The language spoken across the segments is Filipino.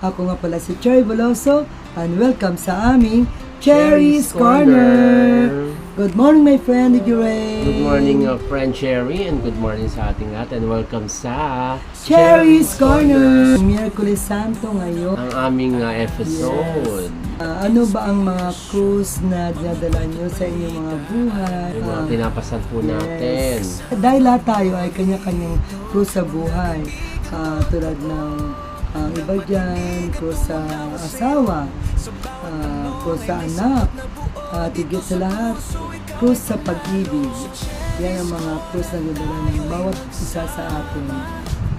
Ako nga pala si Cherry Veloso and welcome sa aming Cherry's Corner! Good morning my friend, Ray! Good morning friend Cherry and good morning sa ating lahat and welcome sa Cherry's Corner! Miyerkules Santo ngayon. Ang aming episode. Ano ba ang mga cruise na dinadala nyo sa inyong mga buhay? Yung mga pinapasal po natin. Dahil lahat tayo ay kanya-kanyang cruise sa buhay. Tulad ng iba dyan, cruise sa asawa, cruise sa anak, tigit sa lahat, cruise sa pag-ibig. Yan ang mga cruise na dinadala ng bawat isa sa atin.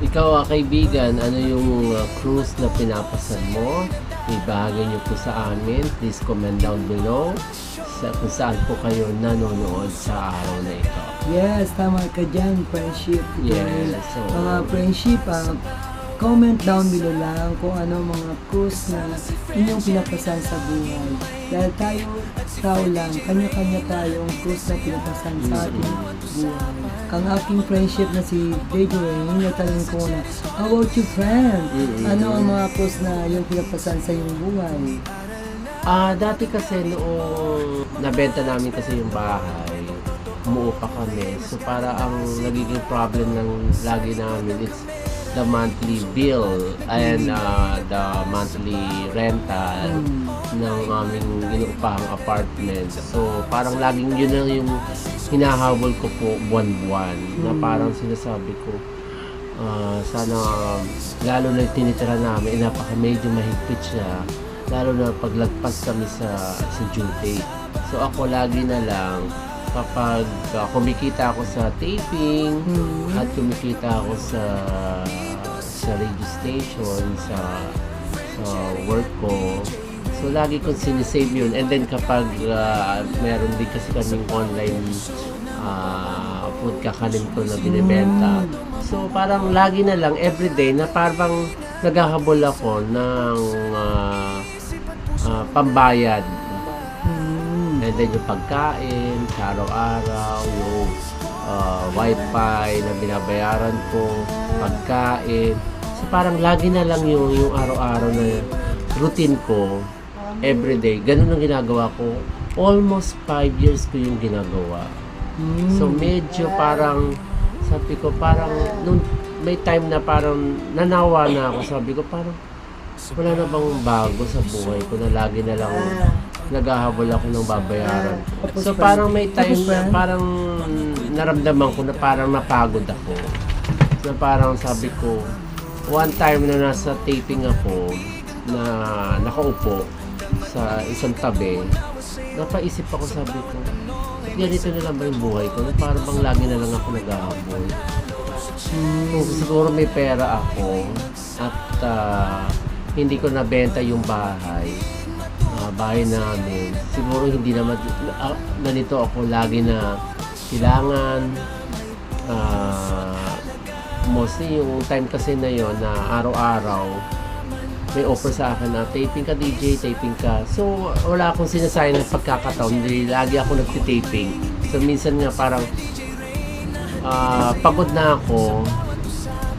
Ikaw kaibigan, ano yung cruise na pinapasal mo? Ibahagi niyo po sa amin. Please comment down below kung saan po kayo nanonood sa araw na ito. Yes, tama ka dyan, friendship. Yes. So, mga friendship, comment down below lang kung ano mga cruise na inyong pinapasan sa buhay. Dahil tayo, tao lang, kanya-kanya tayong cruise na pinapasan sa ating buhay. Ang aking friendship na si JJ Ray, natanong ko na, how about you friend? Ano ang mga cruise na yung pinapasan sa iyong buhay? Dati kasi noong nabenta namin kasi yung bahay, umuupa kami. So para ang nagiging problem ng lagi namin is the monthly bill and the monthly rental ng aming inuupahang apartment. So parang laging yun na yung hinahabol ko po buwan-buwan na parang sinasabi ko sana lalo na yung tinitira namin medyo mahigpit siya lalo na paglagpas kami sa due date. So ako lagi na lang kapag kumikita ako sa taping at kumikita ako sa radio station, sa work ko. So, lagi kong sinisave yun. And then, kapag meron din kasi kaming online food kakanin ko na binibenta. So, parang lagi na lang, everyday, na parang naghahabol ako ng pambayad. And then, yung pagkain, sa araw-araw, yung wifi na binabayaran ko, pagkain. So parang lagi na lang yung araw-araw na routine ko, everyday. Ganun ang ginagawa ko. Almost 5 years ko yung ginagawa. So medyo parang, sabi ko parang, nung may time na parang nanawa na ako, sabi ko parang, wala na bang bago sa buhay ko na lagi na lang naghahabol ako ng babayaran ko. So parang may time na parang naramdaman ko na parang napagod ako. Na parang sabi ko, one time na nasa taping ako na nakaupo sa isang tabi, napaisip ako, sabi ko, ganito na lang ba yung buhay ko? Parang bang lagi na lang ako naghahabol. Siguro may pera ako at hindi ko nabenta yung bahay namin. Siguro hindi naman ganito ako lagi na kailangan mostly yung time kasi na yon na araw-araw may offer sa akin na taping ka DJ, taping ka. So wala akong sinasayang ng pagkakataon, hindi lagi ako nagtitaping. So minsan nga parang pagod na ako,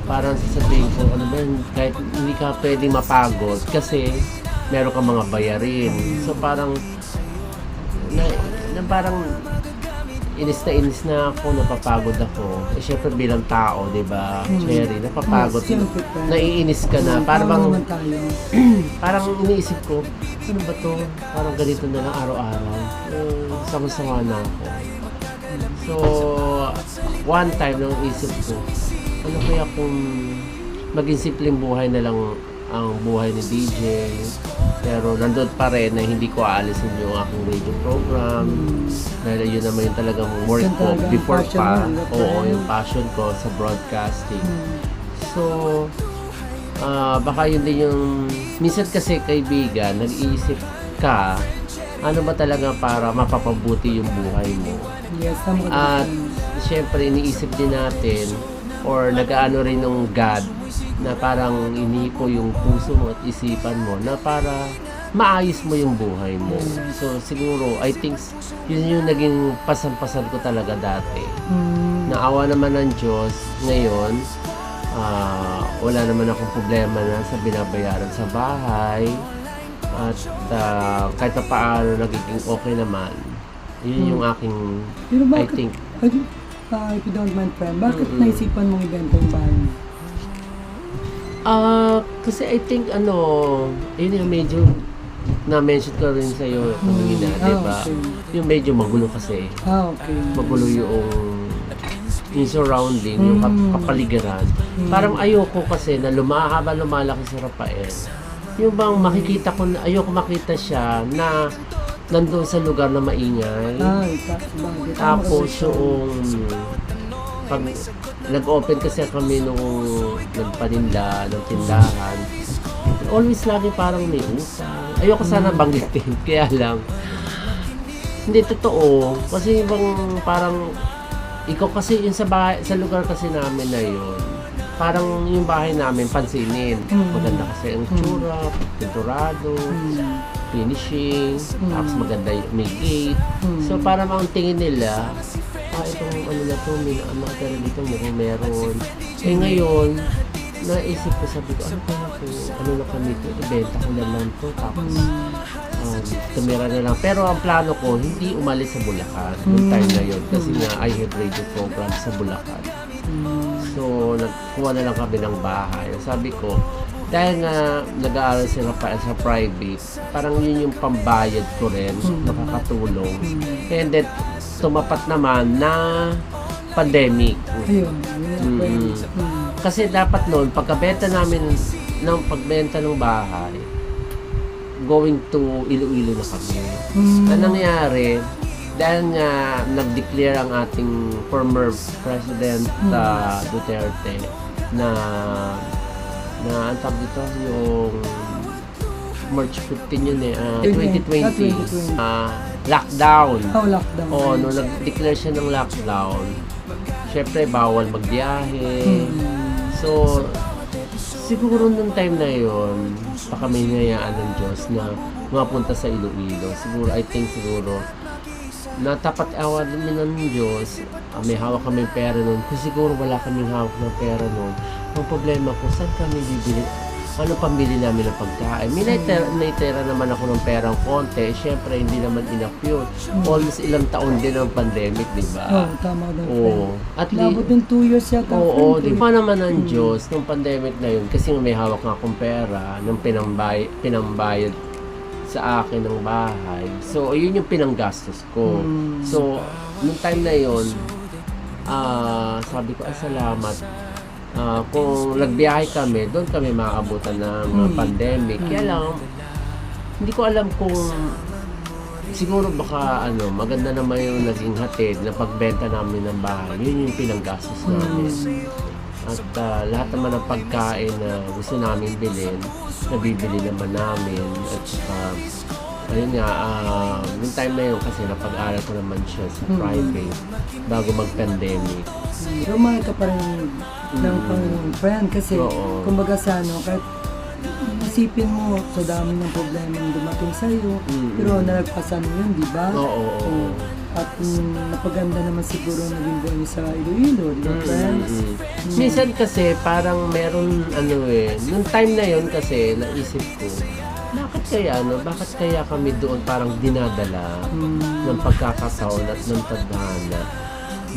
parang sasabihin ko, ano ba, kahit hindi ka pwedeng mapagod kasi meron kang mga bayarin. So parang parang inis na ako, napapagod ako. Eh syempre bilang tao, 'di ba? Cherry, napapagod. Naiinis ka na. Parang parang iniisip ko, ano ba 'to? Parang ganito na lang araw-araw. Sama-sama na ako. So one time nang isip ko, ano kaya kung maging simpleng buhay na lang ang buhay ni DJ, pero nandun pa rin na hindi ko aalisin yung aking radio program dahil yun naman yung talagang work ko before pa. Oo, yung passion ko sa broadcasting. So baka yun din yung minsan kasi kaibigan, nag-iisip ka ano ba talaga para mapapabuti yung buhay mo. At syempre iniisip din natin or nag-aano rin ng God na parang inipo yung puso mo at isipan mo na para maayos mo yung buhay mo. So siguro, I think yun yung naging pasan-pasan ko talaga dati. Naawa naman ng Diyos ngayon, wala naman akong problema na sa binabayaran sa bahay. At kahit pa paano nagiging okay naman. Yun yung aking, Pero I bakit, think. if you don't mind, friend, bakit naisipan mong ibenta yung bahay mo? Kasi I think yun yung medyo na-mention ko rin sa'yo kanina, di ba? Okay. Yung medyo magulo kasi. Okay. Magulo yung surrounding, yung kapaligiran. Parang ayoko kasi na habang lumalaki si Rafael. Yung bang makikita ko, ayoko makita siya na nandun sa lugar na maingay. Bakit? Tapos yung pag nag-open kasi kami nung nagpaninda ng tindahan, always lagi parang may usang. Ayoko sana banggitin, kaya lang hindi totoo kasi bang parang ikaw kasi yun sa bahay, sa lugar kasi namin na yun, parang yung bahay namin pansinin. Maganda kasi ang tsura, pinturado, finishing, tapos maganda yung may gate. So parang ang tingin nila, itong na to, may nakatira dito, mukhang meron. Ngayon, naisip ko, sabi ko, ano na kami ito, ibenta ko na lang to, tapos tumira na lang. Pero ang plano ko, hindi umalis sa Bulacan, yung time na yun, kasi nga I have radio program sa Bulacan. So, nagkuha na lang kami ng bahay. Sabi ko, dahil nga nag-aaral si Rafael sa private, parang yun yung pambayad ko rin, nakakatulong. And then, tumapat naman na pandemic. Ayun. Kasi dapat noon, pagbenta ng bahay, going to Iloilo na kami. Ang nangyari, dahil nga nag-declare ang ating former President Duterte na ang tawag dito, yung March 15 yun 2020. Lockdown. Lockdown. Nung nag-declare siya ng lockdown, syempre bawal magbiyahe. So, siguro nung time na yun, pa kami hinayaan ng Diyos na mapunta sa Iloilo. Siguro, I think natapat awa din ng Diyos. May hawak kami pera nun. Kasi siguro wala kaming hawak ng pera nun. Ang problema ko, saan kami bibili? Ano pambili namin ng pagkain? May naitera naman ako ng perang konti. Siyempre, hindi naman enough yun. Almost ilang taon din ang pandemic, di ba? Tama daw. At labot ng 2 years yata. di ba naman ang Diyos nung pandemic na yun? Kasi may hawak nga akong pera nung pinambayad sa akin ng bahay. So, yun yung pinanggastos ko. So, nung time na yun, sabi ko, salamat. Kung nagbiyahe kami, doon kami makakabutan ng pandemic. Kaya lang, hindi ko alam kung siguro baka maganda naman yung naging hatid na pagbenta namin ng bahay. Yun yung pinanggastos namin. At lahat naman ng pagkain na gusto namin bilhin, nabibili naman namin. At ayun nga, yung time na yun kasi napag-aral ko naman siya sa private bago mag-pandemic. Pero mahal ka pa rin ng Panginoon, friend, kasi kumbaga kahit isipin mo sa dami ng problema yung dumating sa'yo, pero nalagpasan mo yun, di ba? At napaganda naman siguro naging buhay sa Iloilo, di ba, friends? Minsan kasi parang meron nung time na yun kasi naisip ko, bakit kaya kami doon parang dinadala ng pagkakataon at ng tadhana?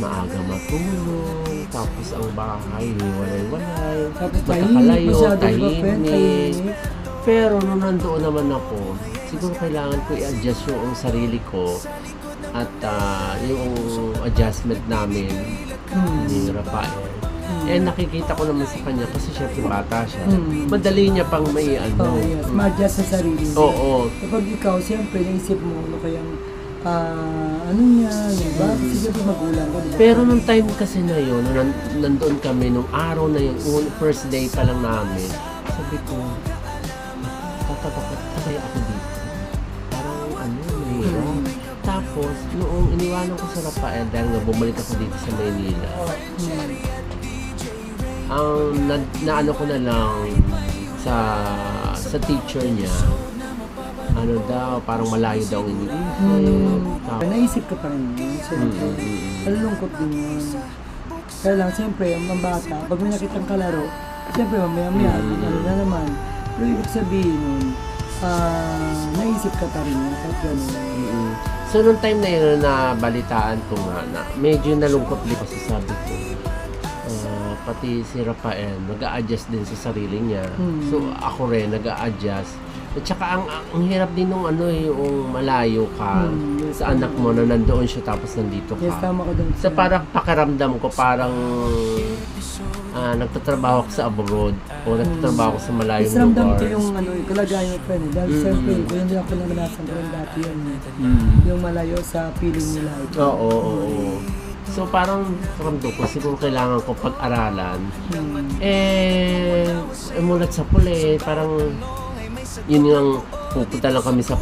Maaga matulog, tapos ang bahay, walay-walay, magkakalayo, tahimik. Pero nung nandoon naman ako, siguro kailangan ko i-adjust yung sarili ko at yung adjustment namin ni Rafael. Nakikita ko naman sa kanya kasi syempre bata siya. Madali niya pang may ma-adjust sa sarili niya. Kapag ikaw, siyempre, naisip mo kayang niya, diba? Kasi magulang ka, diba? Pero nung time kasi na yun, nandoon kami, nung araw na yun, first day pa lang namin, sabi ko, tatagay ako dito. Parang mahirap. Tapos, noong iniwanan ko sa Rafael, dahil nga bumalik ako dito sa Maynila, naano ko na lang sa teacher niya, parang malayo daw ang iniisip. Naisip ka pa rin yun. Nalulungkot din yun. Kaya lang, siyempre, ang mga bata, pag may nakitang kalaro, siyempre, mamaya-maya, ano na naman. Pero ibig sabihin nun, naisip ka pa rin, kahit gano'n. So, nung time na yun na balitaan ko nga na medyo nalungkot din kasi sabi ko, pati si Rafael nag-a-adjust din sa sarili niya. So, ako rin nag-a-adjust. At saka ang hirap din nung yung malayo ka Yes, sa anak mo na nandoon siya tapos nandito ka. Yes, tama ka doon. So, parang pakiramdam ko parang nagtatrabaho ko sa abroad o nagtatrabaho ko sa malayong Yes, ramdam lugar. ko yung kalagayan mo, friend. Dahil siyempre, kung hindi ako naranasan ko rin dati yan. Yung malayo sa piling nila. Oo. So parang ramdam ko, siguro kailangan ko pag-aralan. Mulat sa puli, parang yun yung pupunta lang kami sa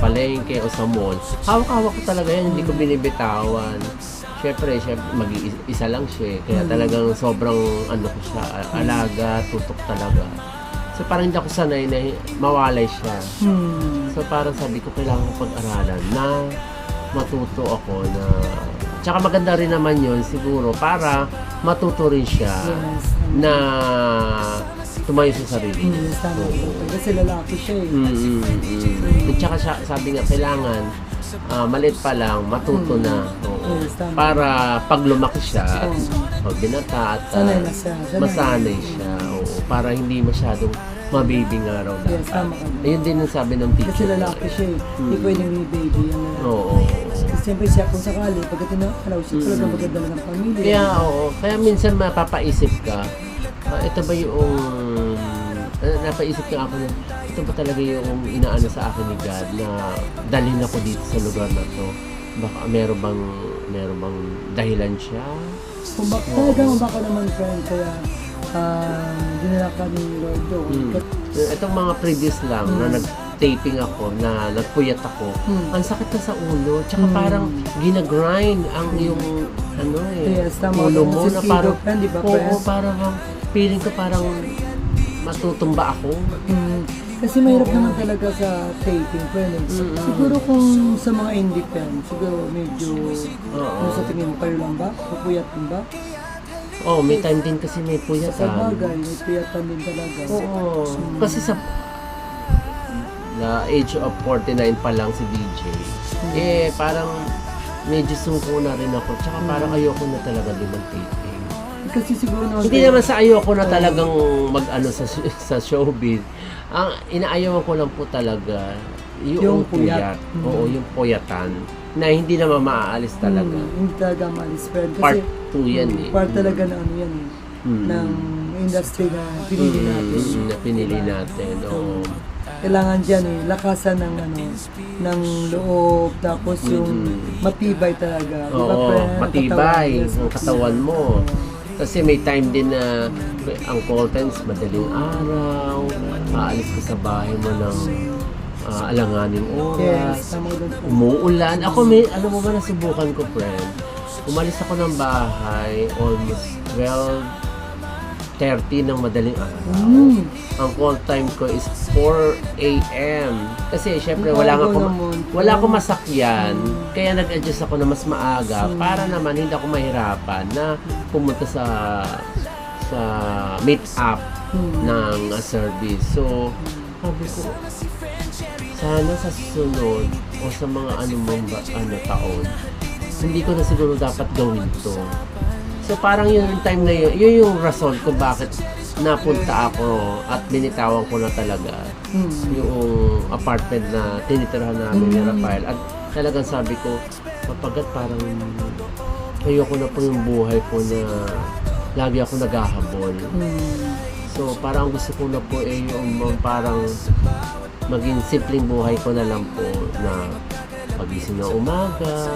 palengke o sa mall. Hawak-hawak ko talaga yan, hindi ko binibitawan. Syempre mag-isa lang siya. Kaya talagang sobrang ko siya, alaga, tutok talaga. So parang hindi ako sanay na mawalay siya. So parang sabi ko, kailangan ko pag-aralan na matuto ako na. Tsaka maganda rin naman yun siguro para matuto rin siya na tumayo sa sarili. Tama ko. Kasi lalaki siya At tsaka sabi nga, kailangan maliit pa lang, matuto na. Para pag lumaki siya, pag binata at masanay siya. Para hindi masyadong mabibing araw dapat. Yes, tama ka. Ayun din ang sabi ng teacher. Kasi lalaki siya Hindi pwedeng may baby. Oo. Siyempre siya kung sakali, pagka tinakalaw siya, talaga magdala ng pamilya. Kaya kaya minsan mapapaisip ka, ito ba yung, napaisip ka ako na, ito ba talaga yung inaano sa akin ni God na dalhin ako dito sa lugar na to? Baka meron bang dahilan siya? Kung talagang baka naman, friend, kaya dinala ka ni Lord doon. Itong mga previous lang na nag-taping ako, na nagpuyat ako, ang sakit na sa ulo. Tsaka parang ginagrind ang yung Yes, tama. ulo mo na parang, di ba, parang feeling ko parang matutumba ako. Kasi mahirap naman talaga sa taping, friend. Siguro kung sa mga indie fan, siguro medyo, sa tingin mo, kayo lang ba? Pupuyat din ba? May time din kasi may puyatan. Sa bagay, may puyatan din talaga. Oo. Kasi sa age of 49 pa lang si DJ, parang medyo sungko na rin ako. Tsaka parang ayoko na talaga din mag-taping. Kasi siguro naman... Hindi naman sa ayoko na talagang mag-ano sa showbiz. Ang inaayawan ko lang po talaga yung puyat. Oo, yung puyatan. Na hindi naman maaalis talaga. Hindi talaga maalis, friend. Kasi, Part 2 yan part talaga na yan ng industry na pinili natin. Na pinili natin. Oo. Kailangan dyan lakasan ng loob, tapos yung matibay talaga. Oo, matibay ang katawan mo. Kasi may time din na ang call times, madaling araw, aalis ka sa bahay mo ng alanganing oras, umuulan. Ako ano mo ba nasubukan ko, friend? Umalis ako ng bahay almost 12:30 ng madaling araw. Ang call time ko is 4 a.m. Kasi syempre wala akong masakyan. Kaya nag-adjust ako na mas maaga para naman hindi ako mahirapan na pumunta sa meet up ng service. So, sabi ko, sana sa susunod o sa mga taon, hindi ko na siguro dapat gawin to. So parang yun yung time na yun yung rason kung bakit napunta ako at binitawan ko na talaga yung apartment na tinitirahan namin ni Rafael. At talagang sabi ko, kapagkat parang ayoko na po yung buhay ko na lagi ako naghahabol. So parang gusto ko na po yung parang maging simpleng buhay ko na lang po na pagising na umaga,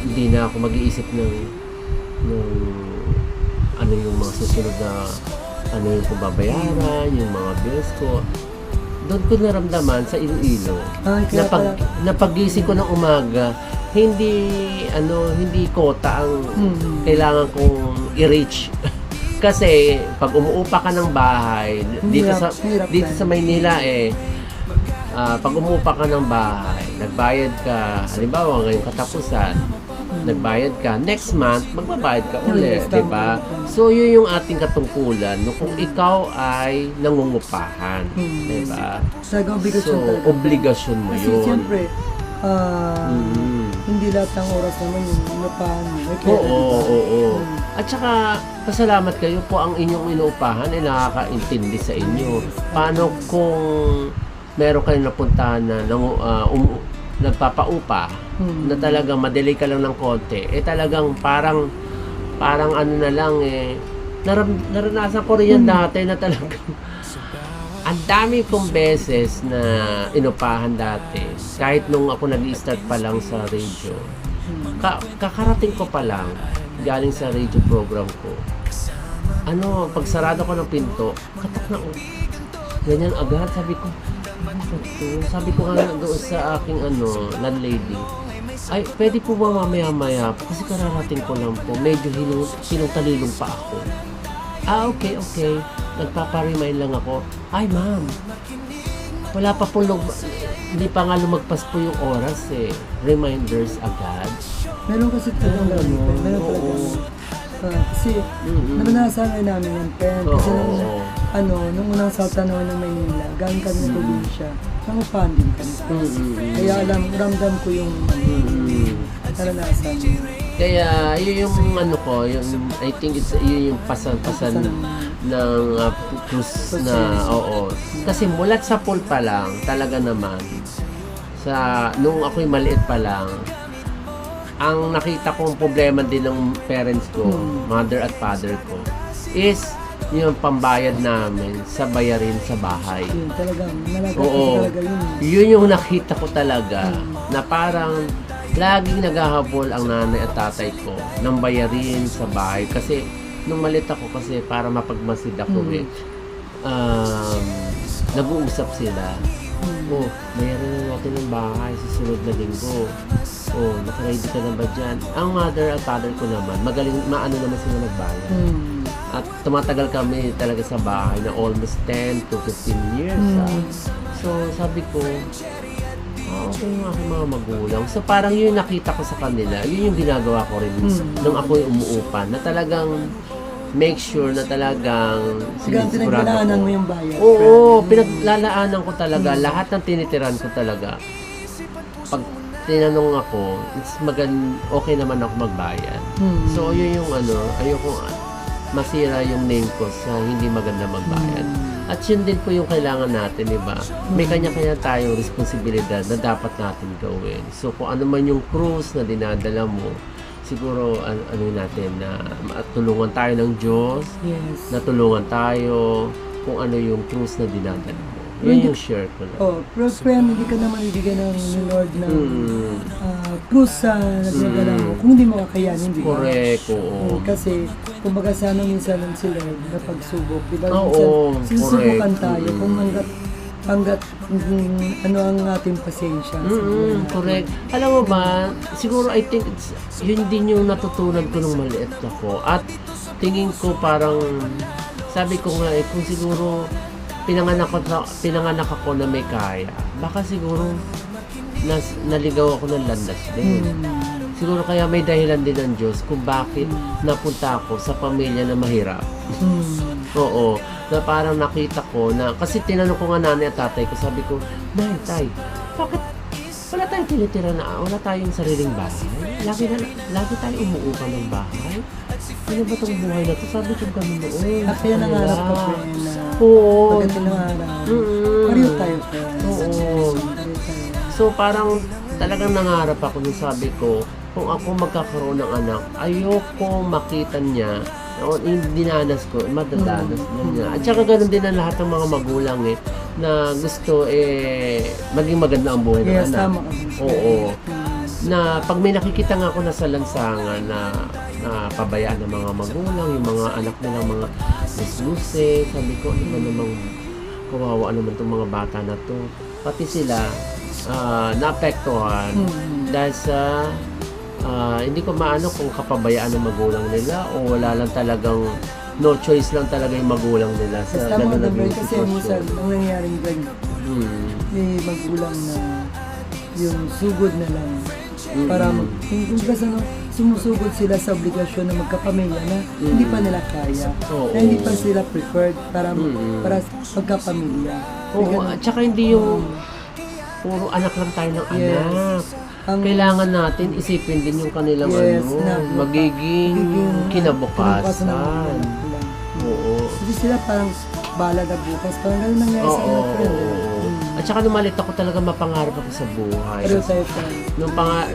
hindi na ako mag-iisip ng yung mga susunod na yung babayaran, yung mga bills ko. Doon ko naramdaman sa Iloilo na pagising ko ng umaga, hindi kota ang kailangan kong i-reach. Kasi pag umuupa ka ng bahay dito sa Maynila pag umuupa ka ng bahay, nagbayad ka, halimbawa ngayong katapusan, nagbayad ka, next month, magbabayad ka ulit, Yes, di tama, ba? tama. So, yun yung ating katungkulan, no? Kung ikaw ay nangungupahan, di ba? Talagang obligasyon So, talaga. obligasyon mo Kasi yun. siyempre, Mm. hindi lahat ng oras naman yung inupahan mo. May Oo, pera, diba? oo. At saka, pasalamat kayo po ang inyong inuupahan ay nakakaintindi sa inyo. Paano kung meron kayong napuntahan na nagpapaupa na talagang madelay ka lang ng konti, eh talagang parang ano na lang naranasan ko rin yan dati na talagang ang dami kong beses na inupahan dati kahit nung ako nag-i-start pa lang sa radio. Kakarating ko pa lang galing sa radio program ko. Pag sarado ko ng pinto, katok na ganyan agad, sabi ko, sabi ko nga doon sa aking landlady, ay, pwede po ba mamaya-maya kasi kararating ko lang po, medyo hinong-talilong pa ako. Okay. Nagpapa-remind lang ako. Ay, ma'am, wala pa po hindi pa nga lumagpas po yung oras reminders agad. Meron kasi talagang ganun. Meron Oo. talagang kasi naranasan nga namin yan, Pen. Kasi nung unang salta naman ng Maynila, galing kami ng probinsya, nangupahan din kami. Kaya ramdam ko yung naranasan. Kaya yun yung I think yun yung pasan ng cruise na, oo. Kasi mulat sa pool pa lang, talaga naman, nung ako'y maliit pa lang, ang nakita kong problema din ng parents ko, mother at father ko, is yung pambayad namin sa bayarin sa bahay. Yun talagang, malaga Oo. talaga yun. Yun yung nakita ko talaga na parang laging naghahabol ang nanay at tatay ko ng bayarin sa bahay. Kasi nung malit ako kasi para mapagmasid ako nag-uusap sila. Bayarin na natin ng bahay sa sunod na linggo. Naka-ready ka na ba dyan? Ang mother at father ko naman, maano naman sila magbayad. At tumatagal kami talaga sa bahay na almost 10 to 15 years. So, sabi ko, okay yung aking mga magulang. So, parang yun nakita ko sa kanila. Yun yung ginagawa ko rin nung ako'y umuupan. Na talagang make sure na talagang Pinaglalaanan mo yung bayad. Oo, pinaglalaanan ko talaga. Lahat ng tinitiran ko talaga. Pag tinanong ako, okay naman ako magbayad. So, yun yung ayoko masira yung name ko sa hindi maganda magbayad. At yun din po yung kailangan natin, di ba? May kanya-kanya tayong responsibilidad na dapat natin gawin. So, kung ano man yung cruise na dinadala mo, siguro, natin na tulungan tayo ng Diyos, natulungan tayo kung ano yung cruise na dinadala mo. Yun yung share ko na. Pero friend, hindi ka naman ibigay ng Lord ng cruise sa nagdadala mo kung hindi mo kakayanin, di ba? Correct, oo. Kasi, kumbaga sana minsan sila na pagsubok, di ba? Oo, Minsan, sinusubukan correct. tayo kung hanggat ano ang ating pasensya. sa buhay natin. Correct. Alam mo ba, siguro I think yun din yung natutunan ko nung maliit ako. At tingin ko parang, sabi ko nga kung siguro pinanganak ako na may kaya, baka siguro naligaw ako ng landas din. Siguro kaya may dahilan din ng Diyos kung bakit napunta ako sa pamilya na mahirap. Oo, na parang nakita ko na, kasi tinanong ko nga nanay at tatay ko, sabi ko, Nay, Tay, bakit wala tayong tinitira na, wala tayong sariling bahay? Lagi tayo umuupa ng bahay? Ano ba itong buhay na to? Sabi ko ganun noon. At kaya nangarap ka, friend, na Oo. pagdating ng araw, pareho tayo, friend. Oo. Pareho tayo. So parang talagang nangarap ako nung sabi ko, kung ako magkakaroon ng anak, ayoko makita niya yung dinanas ko, madadanas na niya. At saka ganoon din ang lahat ng mga magulang na gusto maging maganda ang buhay ng Yes, anak. tama ka. Oo. Na pag may nakikita nga ako na sa lansangan na pabayaan ng mga magulang, yung mga anak nilang mga lusluse, sabi ko, ano ba namang kawawa naman itong mga bata na to. Pati sila, naapektuhan dahil sa hindi ko maano kung kapabayaan ng magulang nila o wala lang talagang no choice lang talaga yung magulang nila sa Tama ganun ka, na friend, kasi minsan, sitwasyon. ang nangyayaring ganyan, may magulang na yung sugod na lang para kung kasi sumusugod sila sa obligasyon na magkapamilya na hindi pa nila kaya, na hindi pa sila preferred para magkapamilya. Oo, at saka hindi yung puro anak lang tayo ng anak. Kailangan natin isipin din yung kanilang magiging kinabukasan. Oo. Hindi sila parang bala na bukas. Parang gano'n nangyari sa anak ko. At saka nung maliit ako talaga mapangarap ako sa buhay. Pero tayo pa.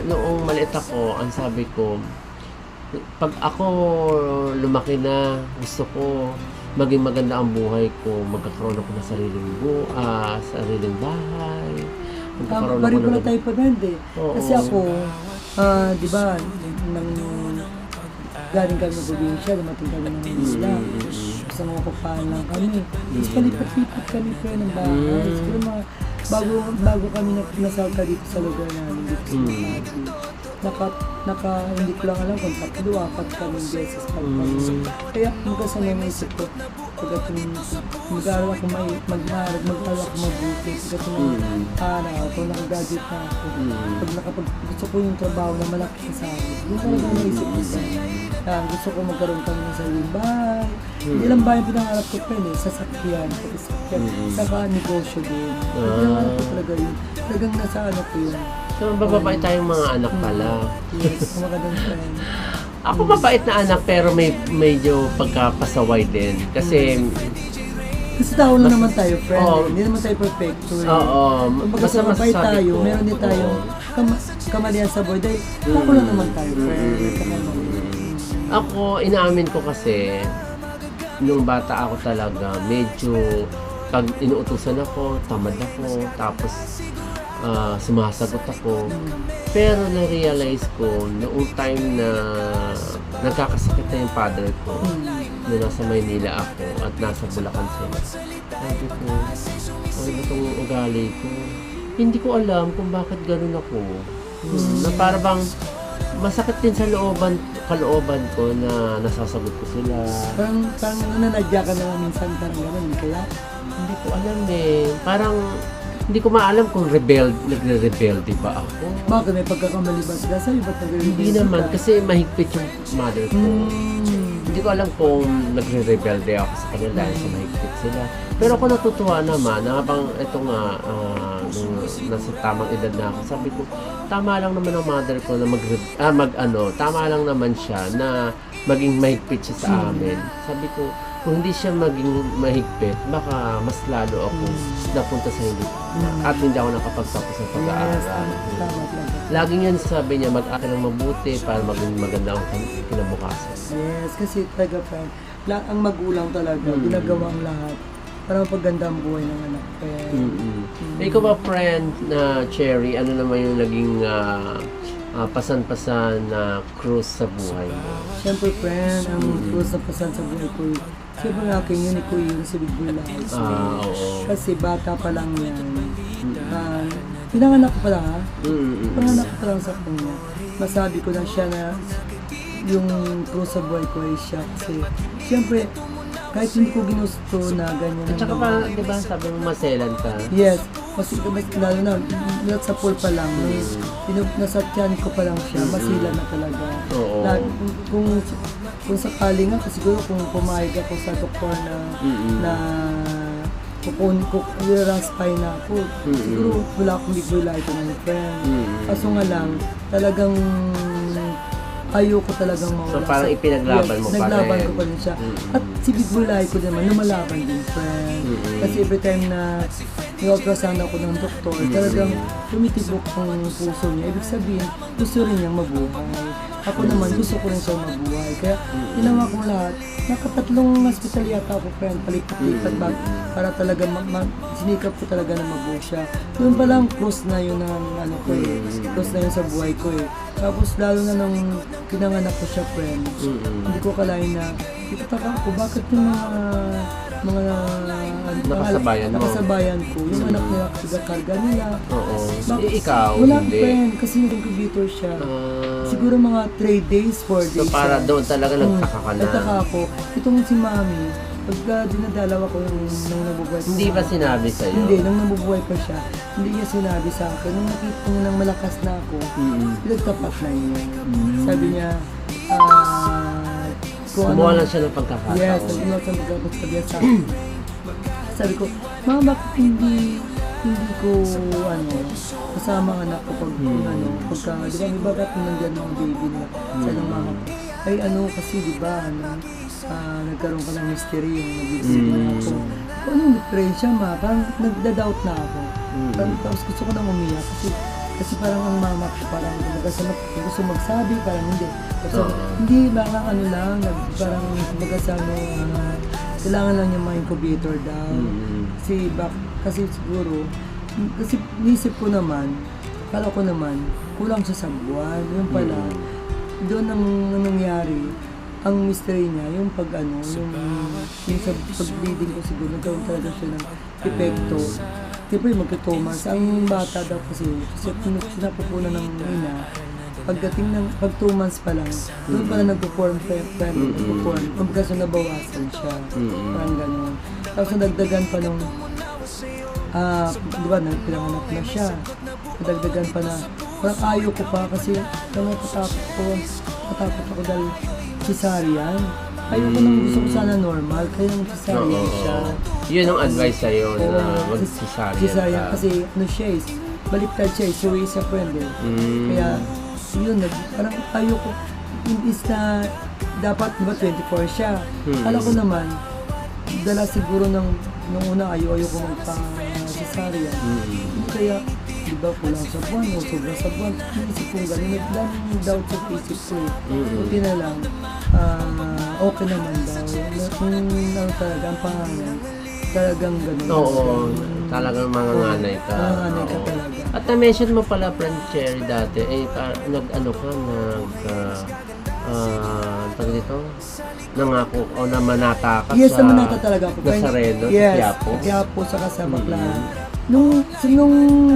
Noong maliit ako, ang sabi ko, pag ako lumaki na, gusto ko maging maganda ang buhay ko, magkakaroon ako ng sariling bahay. Bari pala tayo pa ganda eh. Kasi ako, di ba, galing kami ng probinsya, dumating kami ng Manila. Gusto mga kupaan lang kami. Tapos palipat-lipat kami kayo ng bahay. Siguro mga bago kami nasalta dito sa lugar namin dito sa Makati. Hindi ko lang alam kung 3-4 kaming beses pagpapalito. Kaya magkasa na isip ko, mag-aaral ako mabuti. Pagdating ng araw, kung nakagraduate na ako, pag gusto ko yung trabaho na malaki sa akin. Yung talaga naisip ko gusto ko magkaroon kami ng sariling bahay. Hindi lang bahay pinangarap ko pa sasakyan. Saka negosyo din. Pinangarap ko talaga yun. Talagang nasa ano ko yun. So, mababait tayong mga anak pala. Yes, magandang friend. Ako mabait na anak pero medyo pagkapasaway din. Kasi tao lang naman tayo, friend. Hindi naman tayo perfecto. Basta mabait tayo, meron din tayong kamalian sa buhay. Dahil ako lang naman tayo, friend. Ako, inaamin ko kasi, nung bata ako talaga, medyo, pag inuutusan ako, tamad ako, tapos sumasagot ako. Pero na-realize ko, noong time na nagkakasakit na yung father ko, na nasa Maynila ako at nasa Bulacan sila. Sabi ko, ano ba itong ugali ko? Hindi ko alam kung bakit ganun ako. Na para bang masakit din sa kalooban ko na nasasagot ko sila. Parang nananadya ka na minsan parang gano'n, kaya? Hindi ko alam Parang hindi ko maalam kung nagre-rebelde ba ako. Bakit may pagkakamali ba sila? Sa'yo ba't nagre-rebelde? Hindi naman, kasi mahigpit yung mother ko. Hindi ko alam kung nagre-rebelde ako sa kanila dahil sa mahigpit sila. Pero ako natutuwa naman, habang ito nga, nung nasa tamang edad na ako, sabi ko, tama lang naman ang mother ko na tama lang naman siya na maging mahigpit siya sa amin. Sabi ko, kung hindi siya maging mahigpit, baka mas lalo ako napunta sa at hindi ako nakapagtapos ng pag-aaral. Laging yan sabi niya, mag-aaral ng mabuti para maging maganda ang kinabukasan. Yes, kasi talaga friend, ang magulang talaga, ginagawa ang lahat para mapaganda ang buhay ng anak. Ikaw ba, friend na Cherry, ano naman yung naging pasan-pasan na cruise sa buhay mo? Siyempre, friend, ang cruise na pasan sa buhay ko, siyempre aking yun, yung si Big Boy Lights. Kasi bata pa lang yan. Pinanganak ko pa lang, Pinanganak ko pa lang sa kanya. Masabi ko na siya na yung cruise sa buhay ko ay siya. Kasi, siyempre, kahit hindi ko ginusto na ganyan. At saka pa, di ba, sabi mo maselan ka? Yes. Kasi lalo na, sa pool pa lang, nasa tiyan ko pa lang siya, masila na talaga. Kung sakali nga, siguro kung pumayag ako sa doktor na raspay na ako, siguro wala akong bigulay ko ng friend. Kaso nga lang, talagang ayoko talagang mawala. So parang ipinaglaban mo pa rin. Naglaban ko pa rin siya. At si Big Bulay ko naman, lumalaban din, friend. Kasi every time na i-ultrasound ako ng doktor, talagang tumitibok ang puso niya. Ibig sabihin, gusto rin niyang mabuhay. Ako naman, gusto ko rin siyang mabuhay. Kaya, ginawa ko lahat. Nakatatlong hospital yata ako, friend, palipat-lipat ba, para talaga, sinikap ko talaga na mabuhay siya. Doon pa lang, close na yun ang close na yun sa buhay ko Tapos, lalo na nung pinanganak ko siya, friend, hindi ko kalain na, itataka ko, bakit yung mga nakasabayan ko, yung anak nila, karga nila. Ikaw, wala, hindi. Friend, kasi contributor siya. Siguro mga 3 days, 4 days. So para doon talaga nagtaka ka na. Nagtaka ako. Itong si Mami, pagka dinadalaw ako nung nabubuhay pa Hindi siya. ba sinabi sa'yo? Hindi, nung nabubuhay pa siya, hindi niya sinabi sa akin. Nung nakita niya nang malakas na ako, pinagtapat na niya. Sabi niya, kung Kumuha lang siya ng pagkakataon. yes, sabi niya sa magkakatabi sa akin. Sabi ko, Mama, bakit hindi ko kasama ang anak ko pagka, di ba, may bakit nandiyan ng baby na sa ng mama ko. Ay kasi di ba, nagkaroon ka ng mystery yung nag-ibig ako. Kung anong diferensya ma, parang nagda-doubt na ako. Tapos gusto ko nang umiyak kasi parang ang mama ko parang gusto magsabi, parang hindi. So, hindi, parang lang, parang kailangan lang niya ma-incubator daw. Kasi siguro, kasi nisip ko naman, kala ko naman, kulang siya sa buwan. Yung pala, doon ang nangyari, ang mystery niya, yung yung sa pag-bleeding ko siguro, nagkaroon talaga siya ng epekto. Siyempre, magka-2 months. Ang bata daw kasi sinapupunan ng ina, pag 2 months pa lang, doon pala nagpo-form, kumbaga so nabawasan siya. Parang gano'n. Tapos nadagdagan pa nung, di ba, pinanganak na siya. Nadagdagan pa na, parang ayaw ko pa kasi natakot ako dahil cesarean. Ayaw ko nang gusto ko sana normal, kaya nang cesarean siya. Yun ang advice sa'yo na mag-cesarean ka. Kasi siya baliktad siya so isa friend Kaya, yun, parang ayaw ko, imbis na dapat, diba, 24 siya. Alam ko naman, dala siguro nung una, ayaw ko magpa-cesarean. Kaya, diba, kulang sa buwan o sobra sa buwan. Inisip kong gano'n, nagdaming doubt sa isip ko Buti na lang, okay naman daw. Talaga, ang pangalan, talagang gano'n. Oo, talagang manganganay ka. Manganganay ka talaga. At na-mention mo pala, friend Cherry, dati, tawag dito, nangako o namanata ka Yes, sa namanata talaga ako. Nazareno, yes, sa Quiapo. Quiapo, saka sa Baclaran. Nung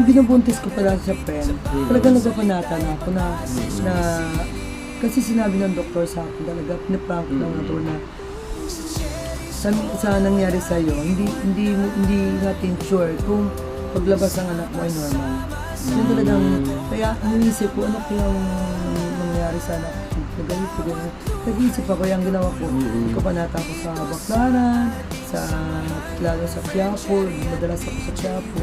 binubuntis ko pala sa friend, talaga nagpapanata na ako na kasi sinabi ng doktor sa akin talaga, pinaprank ng doktor na sa nangyari sa'yo, hindi natin sure kung paglabas ng anak mo ay normal. Yun talagang, kaya naisip ko, ano kaya nangyari sa anak ko? Nag-iisip ako, yung ginawa ko, kapanata ko sa Baclaran, lalo sa Quiapo, madalas ako sa Quiapo,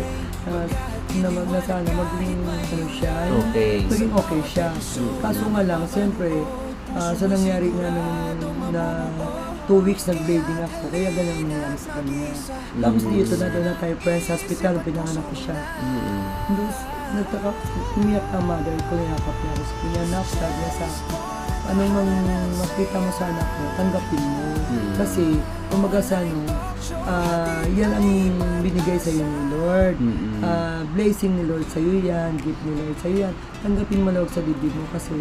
na sana maging siya, maging okay siya. Kaso nga lang, siyempre, sa nangyari nga na 2 weeks nag-bleeding ako, kaya ganun nangyari sa kanya. Tapos dito na doon na tayo friends sa hospital, pinanganak ko siya. Umiyak ang mother ko, niyakap niya ako sa kanya, anak, sabi niya sa akin, anong makita mo sa anak mo, tanggapin mo. Kasi, umaga sa yan ang binigay sa iyo ni Lord. Blessing ni Lord sa iyo yan, gift ni Lord sa iyo yan. Tanggapin mo lang sa dibdib mo kasi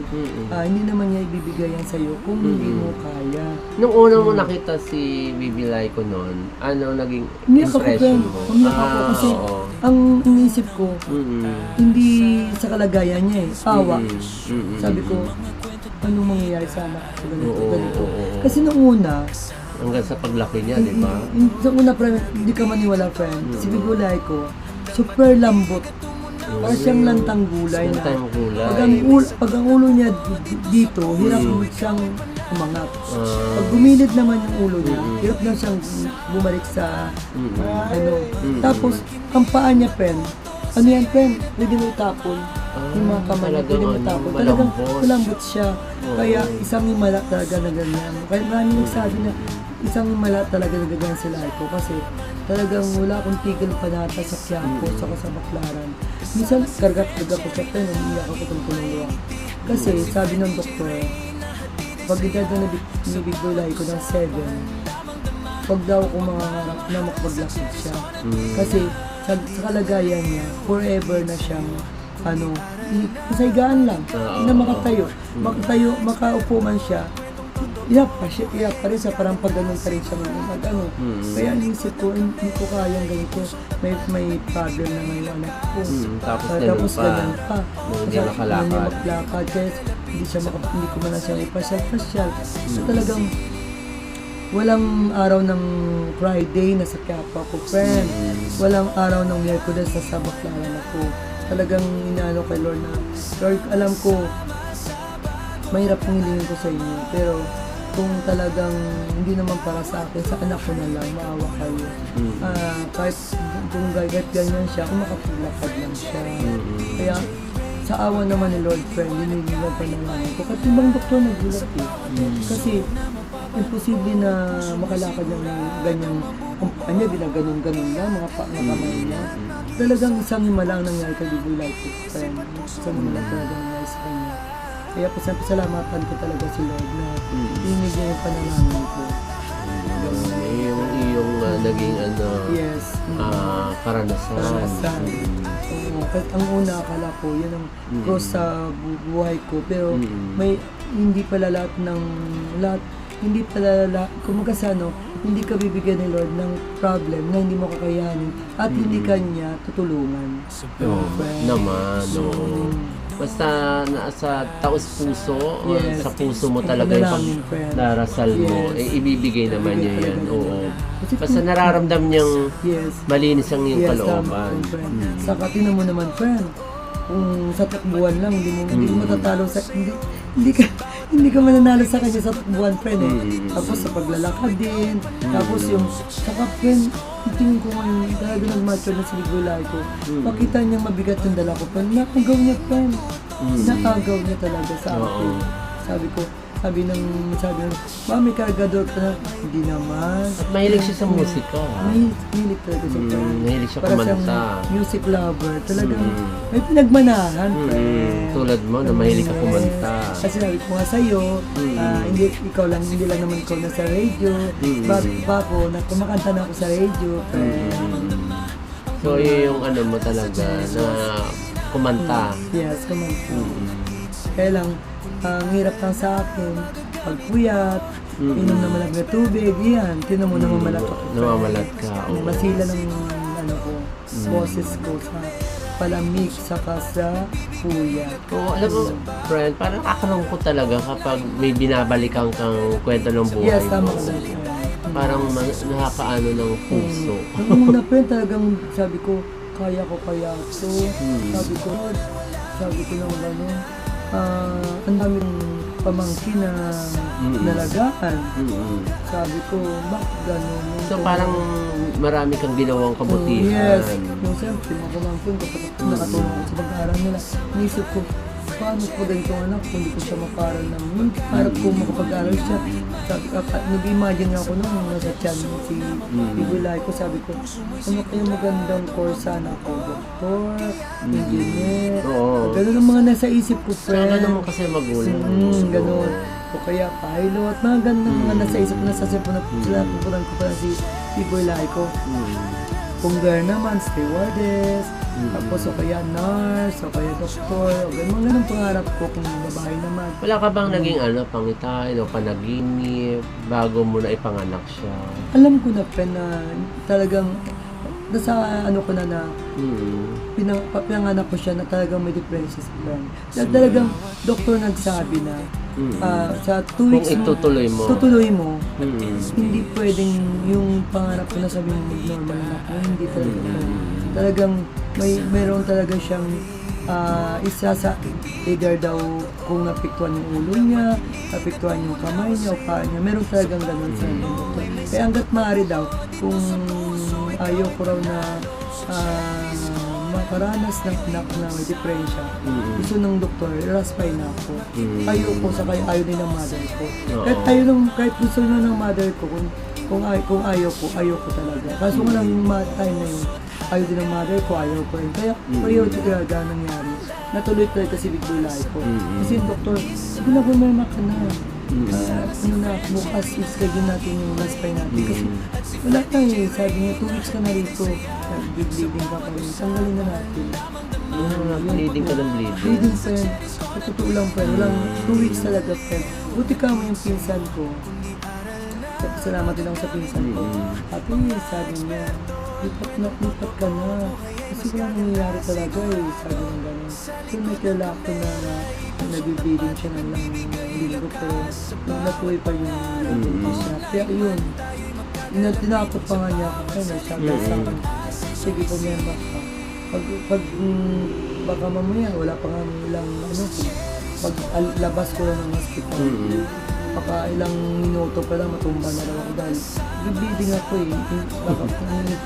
hindi naman niya ibibigay yan sa iyo kung hindi mo kaya. Nung una mo nakita si Bibi Laico noon, ano naging impression mo? Umiyak ako kasi ang inisip ko, hindi sa kalagayan niya awa. Sabi ko, anong mangyayari sa anak ko, ganito. Kasi nung una, hanggang sa paglaki niya, di ba? Sa una, hindi ka maniwala, friend. Si Bibi Laico, super lambot. Parang siyang lantang gulay na. Pag ang ulo niya dito, hirap siyang umangat. Pag gumilid naman yung ulo niya, hirap na siyang bumalik sa Tapos, ang paa niya, friend, ano yan, friend? Pwede mo itapon. Yung mga kamay niya, pwede mo itapon. Talagang malambot siya. Kaya isang himala talaga na ganyan. Kaya maraming nagsabi na isang himala talaga na ganyan sila ito. Kasi talagang wala akong tigil panata sa Quiapo, saka sa Baclaran. Minsan, kargat-karga ko siya, pero umiyak ako itong tulungan. Kasi sabi ng doktor, pag edad na nabig ko ng 7, pag daw ko mangangarap na makapaglakad siya. Kasi sa kalagayan niya, forever na siyang sa higaan lang, na makatayo, makaupo man siya, iyak pa rin siya, parang pag ganun pa rin siya Kaya inisip ko, hindi ko kayang ganito, may problem na may anak ko. Tapos ganun pa. Hindi makalakad. Kaya hindi ko man siya ipasyal. So talagang, Walang araw ng Friday na sa Quiapo ako, friend. Walang araw ng Miyerkules na sa Baclaran ako. Talagang inaano kay Lord na, Lord, alam ko, mahirap kong hilingin ko sa inyo. Pero kung talagang hindi naman para sa akin, sa anak ko na lang, maawa kayo. Kahit kung gagawin ganyan siya, kung makapaglakad lang siya. Kaya sa awa naman ni Lord, friend, hinihilang pa naman ko. Kasi ibang doktor nagulat eh. Kasi imposible na makalakad ng ganyang kumpanya, ginaganon-ganon lang, mga kamay niya. Talagang isang hima lang nangyari kay Biboy Laico, friend. Isang hima lang talaga nangyari sa kanya. Kaya pasalamatan ko talaga si Lord na binigyan yung panalangin ko. Yung iyong naging Yes. karanasan. Oo, kahit ang una akala ko, yun ang cross sa buhay ko. Pero may hindi pala lahat, hindi pala lahat, kumaga sa hindi ka bibigyan ni Lord ng problem na hindi mo kakayanin at hindi ka niya tutulungan. Naman, oo. Basta nasa taos-puso, Yes. sa puso mo talaga yung Dalangin, friend. darasal mo, Yes. ibibigay naman niya Ibibigay yan. talaga Oo. niya. Kasi Basta nararamdam niyang Yes. malinis ang iyong Yes, kalooban. tama, friend. Saka tinan mo naman, friend, kung sa takbuhan lang, hindi mo matatalo sa, hindi ka mananalo sa kanya sa takbuhan, friend eh. Tapos sa paglalakad din, tapos yung, saka friend, tingin ko ngayon, talaga nag-mature na si Biboy Laico. Pakita niyang mabigat yung dala ko, friend, nakagaw niya, friend. Nakagaw niya talaga sa akin. Sabi ng, may kargador ka na, hindi naman. At mahilig siya sa musika. Mahilig talaga siya, friend. Mahilig siya Para siyang kumanta. music lover. Talagang may pinagmanahan, friend. Tulad mo na mahilig ka kumanta. Kasi sabi ko nga sa'yo, hindi lang naman ikaw na sa radio. Bakit pa ako, kumakanta na ako sa radio, friend. So, yun yung mo talaga na kumanta. Yes, kumanta. Kaya lang, ang hirap lang sa akin, pagpuyat, inom na malag na tubig, yan, tinan mo namamalat ako. Namamalat ka. Oo. Masila ng boses ko sa palamig saka sa puyat. Oo, alam mo, friend, parang nakakalungkot talaga kapag may binabalikan kang kwento ng buhay Yes, tama mo. ka dun, friend. Parang nakakaano ng puso. Nung una friend, talagang sabi ko, kaya ko kaya ito. Sabi ko, Lord, nang gano'n, ang daming pamangkin na nalagaan. Sabi ko, bakit gano'n? So parang marami kang ginawang kabutihan. Yes. Yung siyempre, mga pamangkin ko, kapag nakatulong ko sa pag-aaral nila, naisip ko, paano ko ganito ang anak, kung hindi ko siya maparal ng harap ko makapag-aral siya. Sabi ko, nag-imagine ako nung nasa tiyan mo si Biboy Laico, sabi ko, ano kayong magandang course sana ako, doktor, engineer, gano'n ang mga nasa isip ko, So friend. gano'n mo kasi magulang. Gano'n. O kaya pilot, mga gano'n mga nasa isip ko, nasa isip ko na pupunan ko pa si Biboy Laico. Kung girl naman, stewardess, tapos o kaya nurse, o kaya doktor, o ganun pangarap ko kung babae naman. Wala ka bang naging pangitain o panaginip bago mo na ipanganak siya? Alam ko na, friend, na talagang nasa ko na pinanganak ko siya na talagang may depression sa friend. Na talagang doktor nagsabi na sa 2 weeks Kung tutuloy mo, hindi pwedeng yung pangarap ko na sabi mo mag-normal na ako, hindi talaga. Talagang meron talaga siyang isa sa either daw kung napiktuan yung ulo niya, napiktuan yung kamay niya o paa niya, meron talagang ganun sa doktor. Kaya hanggat maaari daw, kung ayaw ko raw na makaranas ng anak na may depresya, gusto ng doktor, raspay na ako. Ayaw ko, saka ayaw din ng mother ko. Kahit gusto na ng mother ko, kung ayaw ko talaga. Kaso nga lang yung time na yun, ayaw din ng mother ko, ayaw ko rin. Kaya ayaw talaga nangyari. Natuloy talaga si Biboy Laico. Kasi yung doktor, sige na, bumema ka na. Bukas i-schedule natin yung raspay natin. Kasi wala na sabi niya, 2 weeks ka na rito. Bleeding ka pa rin. Tanggalin na natin. Bleeding ka ng bleeding. Bleeding, friend. Totoo lang, friend. Walang 2 weeks talaga, friend. Buti ka mo yung pinsan ko. Salamat din ako sa pinsan ko. Sabi niya, lipat ka na. Kasi kung nangyayari talaga sabi ng gano'n. So may kilala ko na nag-bleeding siya ng linggo pero natuloy pa yung linggo siya. Kaya yun, tinakot pa nga niya ako kaya sabi sa akin, sige pumiyamba ka. Baka mamaya wala pa nga ilang pag labas ko lang ng hospital. Baka ilang minuto pa lang matumba na daw ako dahil bleeding ako baka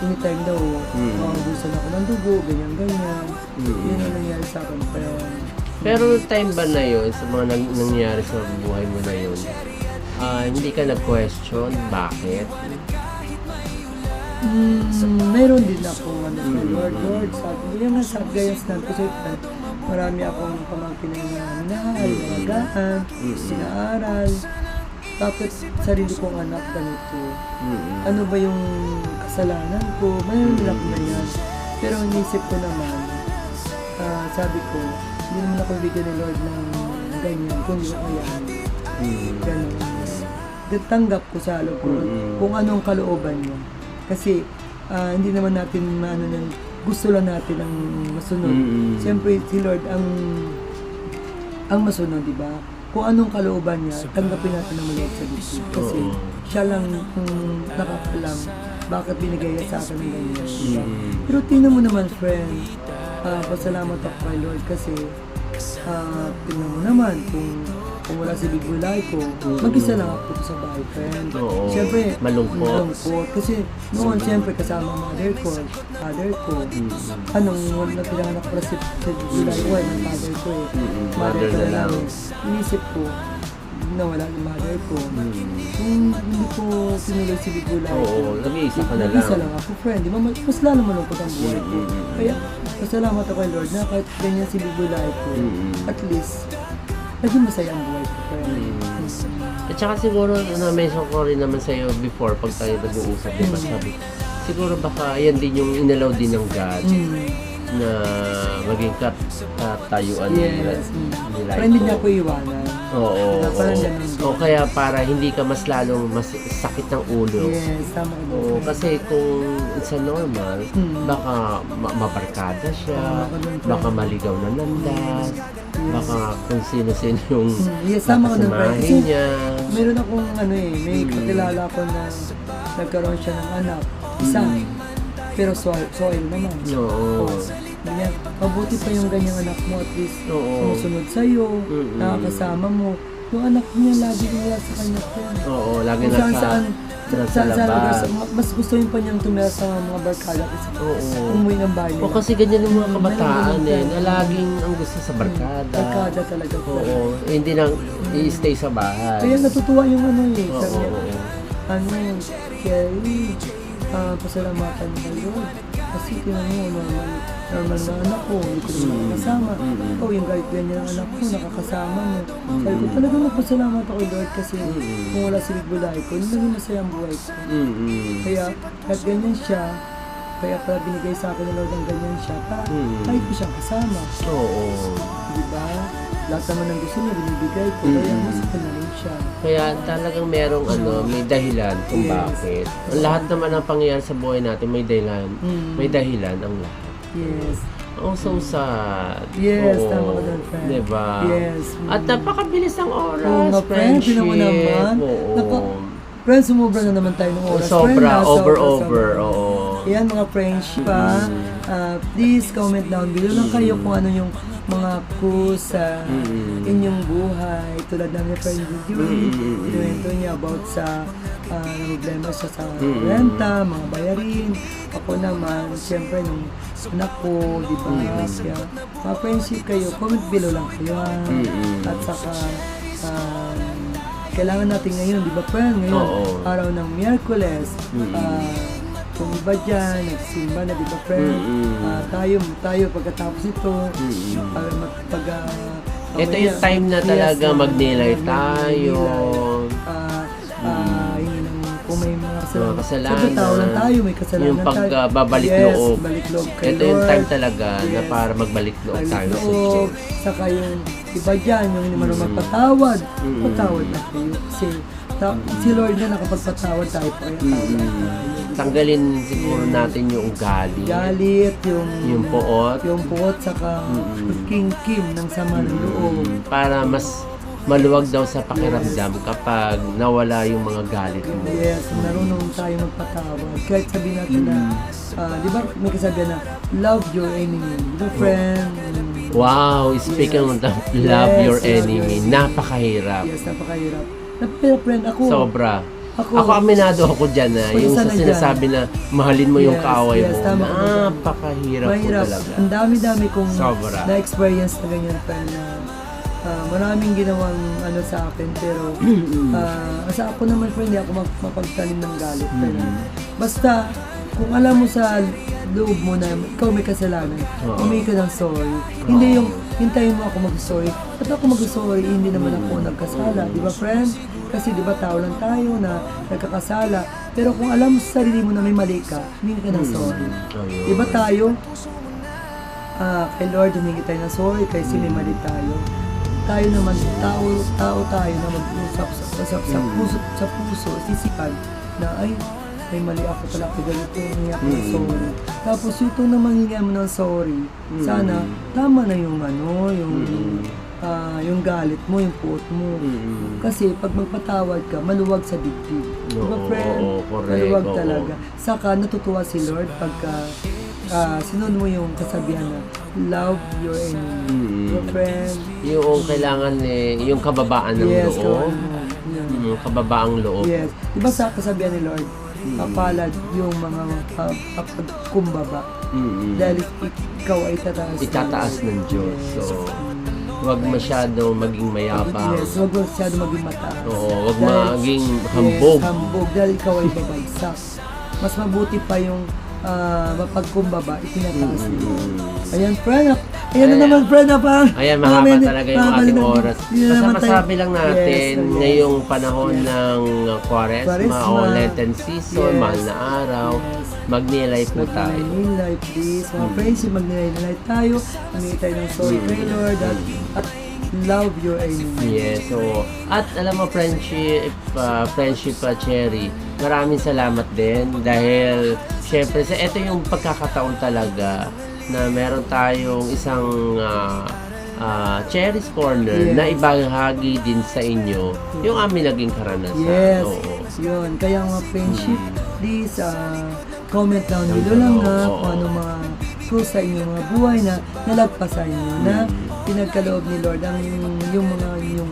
anytime daw makabusan ako ng dugo, ganyan. Yun ang nangyari sa akin. Pero time ba na yun, sa mga nangyari sa buhay mo na yun, hindi ka nag-question bakit? Meron din ako Lord, sabi ko nga sabi gayas na kasi marami akong pamangkin na minahal, nalagaan, sinaaral. Tapos sarili kong anak ganito. Ano ba yung kasalanan ko? Mayroon din ako na yan. Pero inisip ko naman, sabi ko, hindi naman ako bigyan ni Lord ng ganyan kung hindi ko kayaan. Ganun. Tanggap ko sa loob ko kung anong kalooban niya. Kasi hindi naman natin gusto lang natin ang masunod. Siyempre si Lord ang masunod, di ba? Kung anong kalooban niya, tanggapin natin ang maliit sa Diyos. Kasi siya lang nakakalam bakit binigay niya sa akin ng ganyan. Diba? Pero tingnan mo naman, friend, pasalamat ako kay Lord kasi tingnan mo naman kung wala si Big Bulay ko, mag-isa lang ako sa bahay, friend. Siyempre, malungkot. Kasi noon, siyempre, kasama ang mother ko, father ko. Wala pinanganak pala si Big Bulay ko, ng father ko Mother ko na lang. Inisip ko, nawala yung mother ko. Kung hindi ko sinuloy si Big Bulay ko, nag-iisa ka na lang. Nag-iisa lang ako, friend. Di ba, mas lalo malungkot ang buhay ko. Kaya, pasalamat ako kay Lord na kahit ganyan si Big Bulay ko, at least, naging masaya ang buhay ko. At saka siguro, na-mention ko rin naman sa'yo before, pag tayo nag-uusap, diba, sabi, siguro baka yan din yung inalaw din ng God na maging katayuan nila. Pero hindi niya ako iwanan. O kaya para hindi ka mas lalong mas sakit ng ulo. Yes, tama ko. Kasi kung sa normal, baka mabarkada siya, baka maligaw na landas, baka kung sino-sino yung nakasamahin niya. Meron akong may kakilala ko na nagkaroon siya ng anak. Isa. Pero soil naman. Ganyan. Mabuti pa yung ganyang anak mo at least sumusunod sa'yo, nakakasama mo. Yung anak niya lagi wala sa kanya. Lagi nasa labas. Mas gusto yung pa niyang tumira sa mga barkada kasi umuwi ng bahay nila. Kasi ganyan yung mga kabataan na laging ang gusto sa barkada. Barkada talaga. Hindi nang i-stay sa bahay. Kaya natutuwa yung sabi niya, Kerry, pasalamatan mo kayo. Kasi tinan mo, normal na anak ko, hindi ko naman nakakasama. Ikaw yung kahit ganyan ang anak ko, nakakasama mo. Sabi ko, talagang magpasalamat ako Lord kasi kung wala si Big Bulay ko, hindi naging masaya ang buhay ko. Kaya kahit ganyan siya, kaya pala binigay sa akin ng Lord ang ganyan siya, para kahit ko siyang kasama. Diba? Lahat naman ng gusto niya, binibigay ko, kaya mas na rin siya. Kaya talagang merong may dahilan kung bakit. Ang lahat naman ng pangyayari sa buhay natin, may dahilan. May dahilan ang lahat. Yes. So sad. Yes, tama ko doon, friend. Diba? Yes. At napakabilis ang oras, friendship. Friend, naman. Friend, sumubra na naman tayo ng oras. Sobra, over. Yan mga friendship please comment down below lang kayo kung ano yung mga sa inyong buhay. Tulad namin friend Judy, inuwento niya about sa problema siya sa renta, mga bayarin. Ako naman, siyempre nung anak ko, di ba? Kaya mga friendship kayo, comment below lang kayo. At saka kailangan natin ngayon, di ba friend? Ngayon, araw ng Miyerkules, kung iba dyan, nagsimba na, di ba friend? Tayo pagkatapos ito, ito yung time na talaga mag-nilay tayo. Kung may mga kasalanan. Siyempre tao lang tayo, may kasalanan yung pagbabalik loob. Ito yung time talaga na para magbalik loob tayo sa Diyos. Saka yung iba dyan, yung hindi marunong magpatawad, patawad na kayo. Kasi si Lord na nakapagpatawad tayo, kaya tawad na tayo. tanggalin siguro natin yung galit. Galit, Yung poot. yung puot, saka king ng sama ng loob. Para mas maluwag daw sa pakiramdam kapag nawala yung mga galit mo. Yes, marunong tayo magpatawad. Kahit sabihin natin na, di ba may kasabihan na, love your enemy. The friend. Wow, speaking of love Yes, your love enemy, your napakahirap. Yes, napakahirap. Friend, ako. Sobra. Ako, Aminado ako dyan na yung Isa sa na dyan. sinasabi na mahalin mo yung Yes, kaaway yes, mo. tama ka dyan. Napakahirap po mahirap. talaga. Ang dami-dami kong Sobra. na-experience na ganyan, friend, na maraming ginawang ano sa akin, pero sa ako naman, friend, hindi ako mapagtanim ng galit. Pero, basta, kung alam mo sa loob mo na ikaw may kasalanan, humingi ka ng sorry. Hindi yung hintayin mo ako mag-sorry. Ba't ako mag-sorry? Hindi naman ako nagkasala. Di ba, friend? Kasi di ba tao lang tayo na nagkakasala. Pero kung alam mo sa sarili mo na may mali ka, humingi ka ng sorry. Di ba tayo? Kay Lord, humingi tayo ng sorry kasi may mali tayo. Tayo naman, tao tayo na mag-usap sa puso, sisipan na ay, may mali ako pala ako ganito, humingi ako ng sorry. Tapos yung naman hingi mo ng sorry, sana tama na yung ano, yung galit mo, yung puot mo. Kasi pag magpatawad ka, maluwag sa dibdib. Diba, friend? Correct. Maluwag talaga. Saka natutuwa si Lord pagka sinunod mo yung kasabihan na love your enemy. Diba, friend? Yung kailangan yung kababaan ng Yes, loob. Kababaang loob. Yes. Diba sa kasabihan ni Lord, kapalad yung mga pagkumbaba. Dahil ikaw ay Itataas ng Diyos. So, huwag masyado maging mayabang. Yes, huwag masyado maging mataas. Oo, huwag Dahil- maging hambog. Yes, hambog. Dahil ikaw ay babagsak. Mas mabuti pa yung mapagkumbaba, itinataas mo. Ayan, friend. Ayan na naman, friend. Ayan, mahaba talaga yung ating oras. Basta masabi lang natin, Yes, ngayong panahon ng Quaresma Quaresma. o Lenten season, Yes. mahal na araw, Yes. magnilay po tayo. Magnilay, please. Mga friendship, magnilay tayo. Humingi tayo ng sorry kay Lord at love your enemy. Yes, so, at alam mo, friendship Cherry, maraming salamat din dahil syempre, ito yung pagkakataon talaga na meron tayong isang Cherry's Corner Yes. na ibahagi din sa inyo yung aming naging karanasan. Yes, Oo. yun. Kaya mga friendship, please comment down below lang kung ano mga cruise sa inyong mga buhay na nalagpasan nyo na pinagkaloob ni Lord ang yung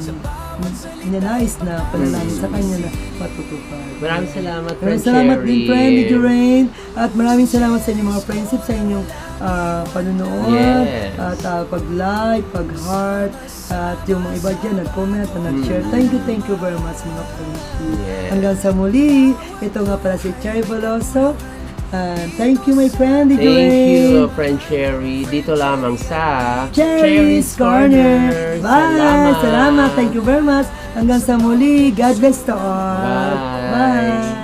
inanais na panalangin sa Kanya na matutupad. Maraming salamat, Maraming Friend salamat Cherry. din, friend, Did Rain. At maraming salamat sa inyong mga friendship, sa inyong panunood, Yes. at pag-like, pag-heart, at yung mga iba dyan, nag-comment, na nag-share. Thank you very much, mga friendship. Yes. Hanggang sa muli, ito nga pala si Cherry Veloso. Thank you, my friend, Did Thank Rain. you, Friend Cherry. Dito lamang sa Cherry's Corner. Bye! Salamat. Thank you very much. Hanggang sa muli. God bless to all. Bye. Bye.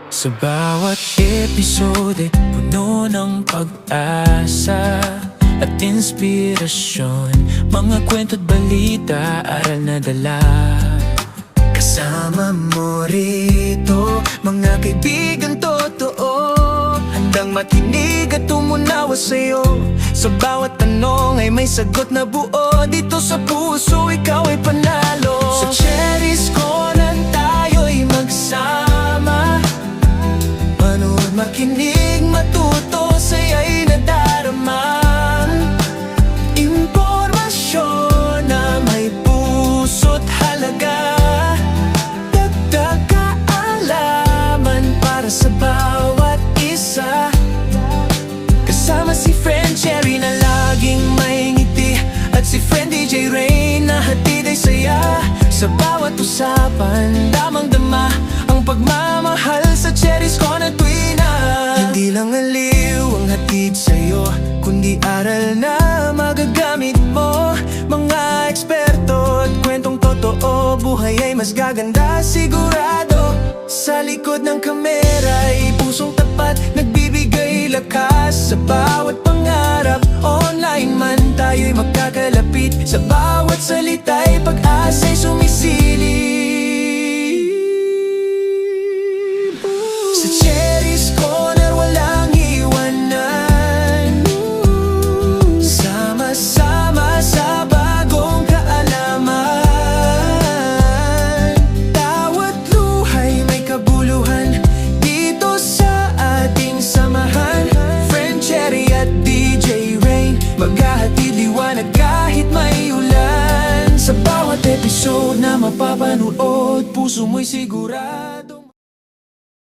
Sa bawat episode, puno ng pag-asa at inspirasyon. Mga kwento't balita, aral na dala. Kasama mo rito, mga kaibigan totoo. Handang makinig at tumunawa sa'yo. Sa bawat tanong ay may sagot na buo. Dito sa puso, ikaw ay panalo. Sa Cherry's Corner tayo'y magsama. Manood, makinig, matuto, saya'y nadarama. Impormasyon na may puso't halaga. Dagdag kaalaman para sa bawat isa. Kasama si Friend Cherry na laging may ngiti, at si Friend DJ Rain na hatid ay saya. Sa bawat usapan, damang-dama ang pagmamahal sa Cherry's Corner tuwing na. Hindi lang aliw ang hatid sa'yo, kundi aral na magagamit mo. Mga eksperto at kwentong totoo, buhay ay mas gaganda sigurado. Sa likod ng kamera ay pusong tapat, nagbibigay lakas bawat pangarap. Online man tayo'y magkakalapit, sa bawat salita'y pag-asa'y sumisilip. Sa Cherry's Corner walang iwanan, sama-sama sa bagong kaalaman. Bawat luhay may kabuluhan dito sa ating samahan. Friend Cherry at DJ Rain, maghahatid liwanag kahit may ulan. Sa bawat episode na mapapanood, puso mo'y sigurado